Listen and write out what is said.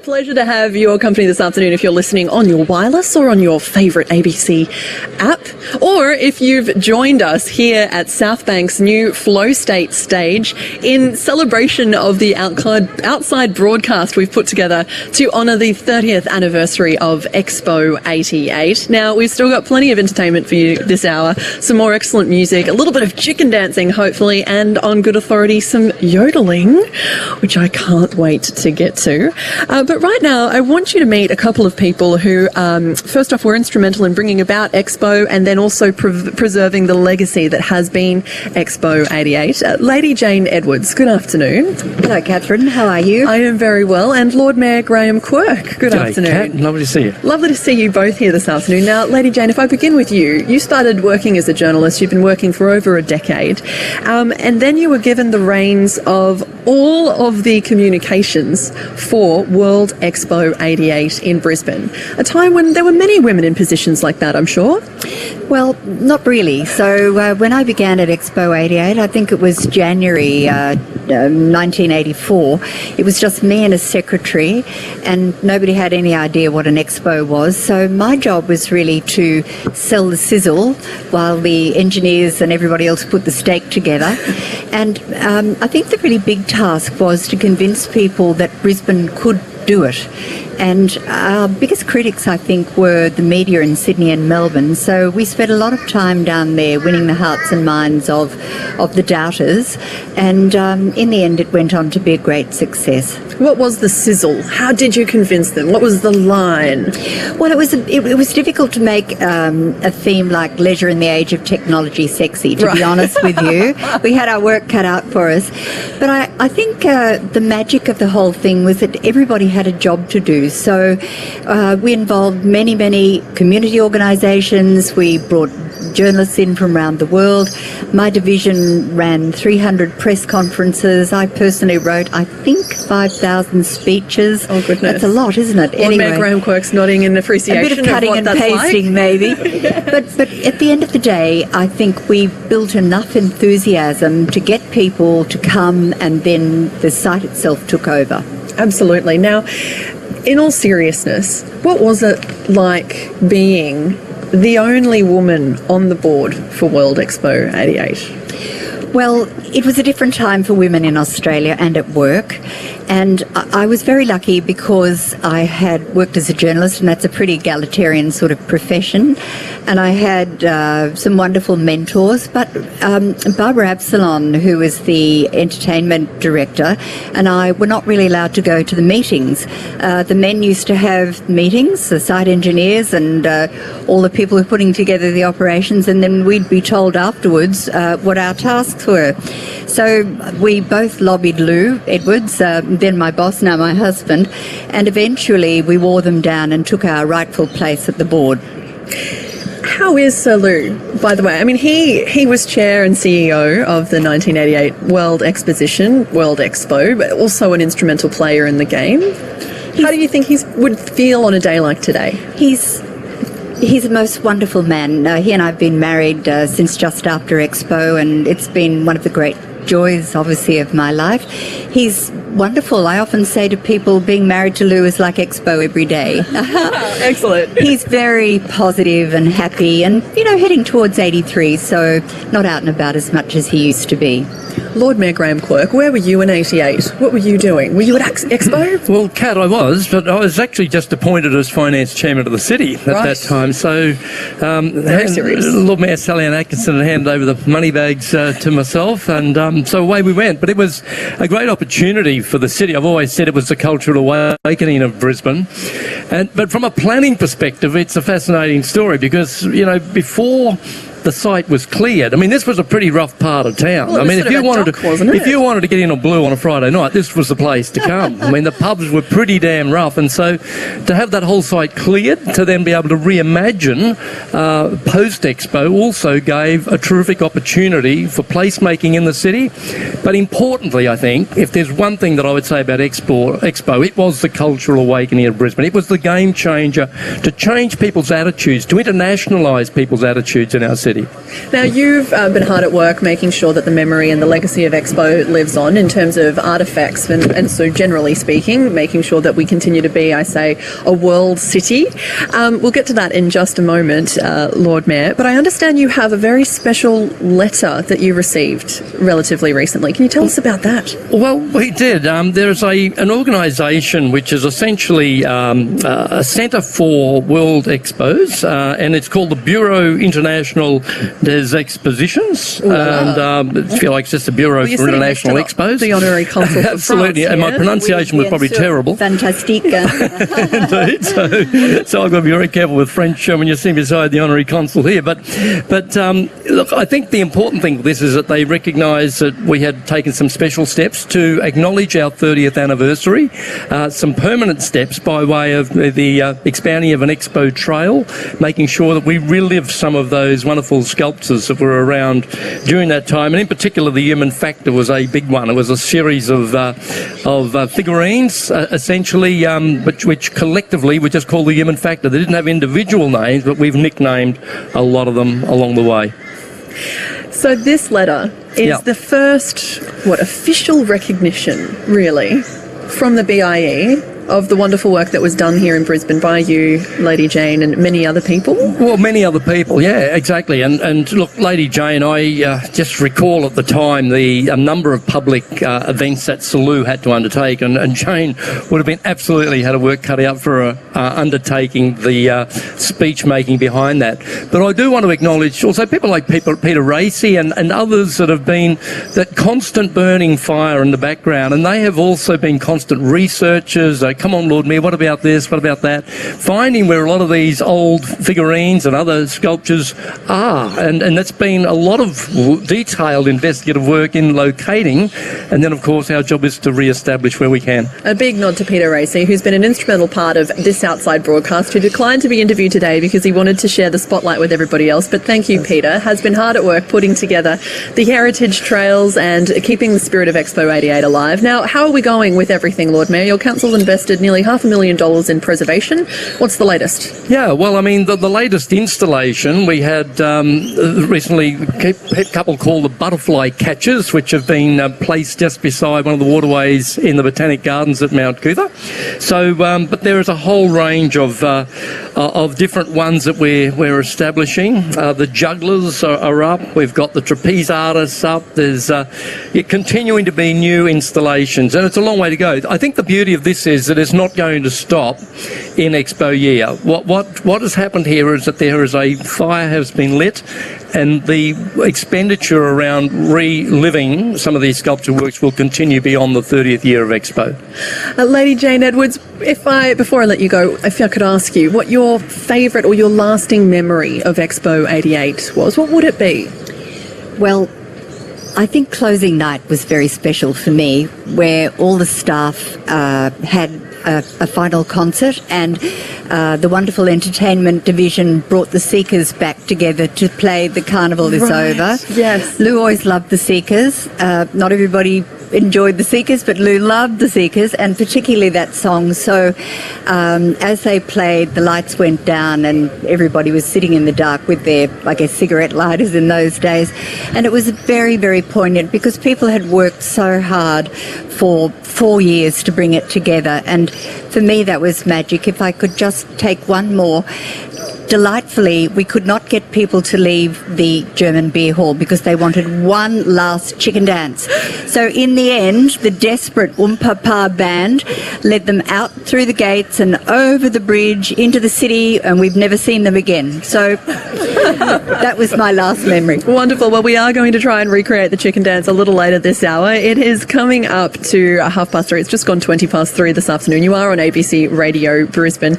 Pleasure to have your company this afternoon if you're listening on your wireless or on your favourite ABC app, or if you've joined us here at Southbank's new Flow State stage in celebration of the outside broadcast we've put together to honour the 30th anniversary of Expo 88. Now, we've still got plenty of entertainment for you this hour, some more excellent music, a little bit of chicken dancing hopefully, and on good authority some yodeling, which I can't wait to get to. But right now, I want you to meet a couple of people who, first off, were instrumental in bringing about Expo and then also preserving the legacy that has been Expo 88. Lady Jane Edwards, good afternoon. Hello, Catherine. How are you? I am very well. And Lord Mayor Graham Quirk, good afternoon. Kat. Lovely to see you. Lovely to see you both here this afternoon. Now, Lady Jane, if I begin with you, you started working as a journalist. You've been working for over a decade. And then you were given the reins of all of the communications for World Expo 88 in Brisbane, a time when there were many women in positions like that, I'm sure. Well, not really. So when I began at Expo 88, I think it was January 1984, it was just me and a secretary, and nobody had any idea what an expo was. So my job was really to sell the sizzle while the engineers and everybody else put the steak together. And I think the really big task was to convince people that Brisbane could do it. And our biggest critics, I think, were the media in Sydney and Melbourne. So we spent a lot of time down there winning the hearts and minds of the doubters. And in the end, it went on to be a great success. What was the sizzle? How did you convince them? What was the line? Well, it was difficult to make a theme like leisure in the age of technology sexy, to be honest with you. We had our work cut out for us. But I think the magic of the whole thing was that everybody had a job to do. So we involved many community organisations. We brought journalists in from around the world. My division ran 300 press conferences. I personally wrote, I think, 5,000 speeches. Oh, goodness. That's a lot, isn't it? Lord Mayor Graham Quirk's nodding in appreciation a bit of cutting what and that's pasting, like. maybe. But at the end of the day, I think we built enough enthusiasm to get people to come, and then the site itself took over. Absolutely. Now, in all seriousness, what was it like being the only woman on the board for World Expo 88? Well, it was a different time for women in Australia and at work. And I was very lucky because I had worked as a journalist, and that's a pretty egalitarian sort of profession. And I had some wonderful mentors. But Barbara Absalon, who was the entertainment director, and I were not really allowed to go to the meetings. The men used to have meetings, the site engineers and all the people who were putting together the operations, and then we'd be told afterwards what our tasks were. So we both lobbied Lou Edwards, then my boss, now my husband, and eventually we wore them down and took our rightful place at the board. How is Sir Lou, by the way? I mean, he was chair and CEO of the 1988 World Expo, but also an instrumental player in the game. How do you think he would feel on a day like today? He's a most wonderful man. He and I have been married since just after Expo, and it's been one of the great joys, obviously, of my life. He's wonderful. I often say to people, being married to Lou is like Expo every day. Excellent. He's very positive and happy and, heading towards 83, so not out and about as much as he used to be. Lord Mayor Graham Quirk, where were you in 88? What were you doing? Were you at Expo? Well, Kat, I was, but I was actually just appointed as finance chairman of the city at that time. So, very serious. Lord Mayor Sally Ann Atkinson had handed over the money bags to myself, and so away we went. But it was a great opportunity for the city. I've always said it was the cultural awakening of Brisbane. But from a planning perspective, it's a fascinating story because, before the site was cleared. I mean, this was a pretty rough part of town. Well, I mean, if you wanted to get in on Blue on a Friday night, this was the place to come. I mean, the pubs were pretty damn rough, and so to have that whole site cleared, to then be able to reimagine post-Expo also gave a terrific opportunity for placemaking in the city. But importantly, I think, if there's one thing that I would say about Expo, it was the cultural awakening of Brisbane. It was the game changer to change people's attitudes, to internationalise people's attitudes in our city. city. Now, you've been hard at work making sure that the memory and the legacy of Expo lives on in terms of artefacts, and so generally speaking, making sure that we continue to be, I say, a world city. We'll get to that in just a moment, Lord Mayor, but I understand you have a very special letter that you received relatively recently. Can you tell us about that? Well, we did. There's an organisation which is essentially a centre for world expos, and it's called the Bureau International des Expositions, and I feel like it's just a Bureau for International Expos. The honorary consul. Absolutely, and my pronunciation was probably terrible. Fantastique. Indeed. So I've got to be very careful with French when you see beside the honorary consul here. But look, I think the important thing with this is that they recognise that we had taken some special steps to acknowledge our 30th anniversary, some permanent steps by way of the expanding of an Expo trail, making sure that we relive some of those wonderful sculptures that were around during that time, and in particular the human factor was a big one. It was a series of figurines, essentially, which collectively were just called the human factor. They didn't have individual names, but we've nicknamed a lot of them along the way. So this letter is the first, official recognition, really, from the BIE of the wonderful work that was done here in Brisbane by you, Lady Jane, and many other people? Well, many other people, yeah, exactly. And look, Lady Jane, I just recall at the time a number of public events that Salou had to undertake, and Jane would have been absolutely had her work cut out for undertaking the speech-making behind that. But I do want to acknowledge also people like Peter Racy and others that have been that constant burning fire in the background, and they have also been constant researchers. Come on, Lord Mayor, what about this, what about that? Finding where a lot of these old figurines and other sculptures are. And that's been a lot of detailed investigative work in locating. And then, of course, our job is to re-establish where we can. A big nod to Peter Racy, who's been an instrumental part of this Outside broadcast, who declined to be interviewed today because he wanted to share the spotlight with everybody else. But thank you, Peter. Has been hard at work putting together the heritage trails and keeping the spirit of Expo 88 alive. Now, how are we going with everything, Lord Mayor? Your council invested nearly $500,000 in preservation. What's the latest? Yeah, well, I mean, the latest installation, we had recently a couple called the butterfly catchers, which have been placed just beside one of the waterways in the Botanic Gardens at Mount Cootha. So, but there is a whole range of different ones that we're establishing. The jugglers are up. We've got the trapeze artists up. There's continuing to be new installations, and it's a long way to go. I think the beauty of this is that it's not going to stop in Expo year. What has happened here is that there is a fire has been lit, and the expenditure around reliving some of these sculpture works will continue beyond the 30th year of Expo. Lady Jane Edwards, before I let you go, if I could ask you what your favourite or your lasting memory of Expo 88 was, what would it be? Well, I think closing night was very special for me, where all the staff had a final concert, and the wonderful entertainment division brought the Seekers back together to play The Carnival Is Over. Yes. Lou always loved the Seekers. Not everybody enjoyed the Seekers, but Lou loved the Seekers, and particularly that song. So as they played, the lights went down and everybody was sitting in the dark with their, I guess, cigarette lighters in those days. And it was very, very poignant because people had worked so hard for 4 years to bring it together. And for me, that was magic. If I could just take one more. Delightfully, we could not get people to leave the German beer hall because they wanted one last chicken dance. So in the end, the desperate Papa band led them out through the gates and over the bridge into the city, and we've never seen them again. So that was my last memory. Wonderful. Well, we are going to try and recreate the chicken dance a little later this hour. It is coming up to 3:30. It's just gone 3:20 this afternoon. You are on ABC Radio Brisbane.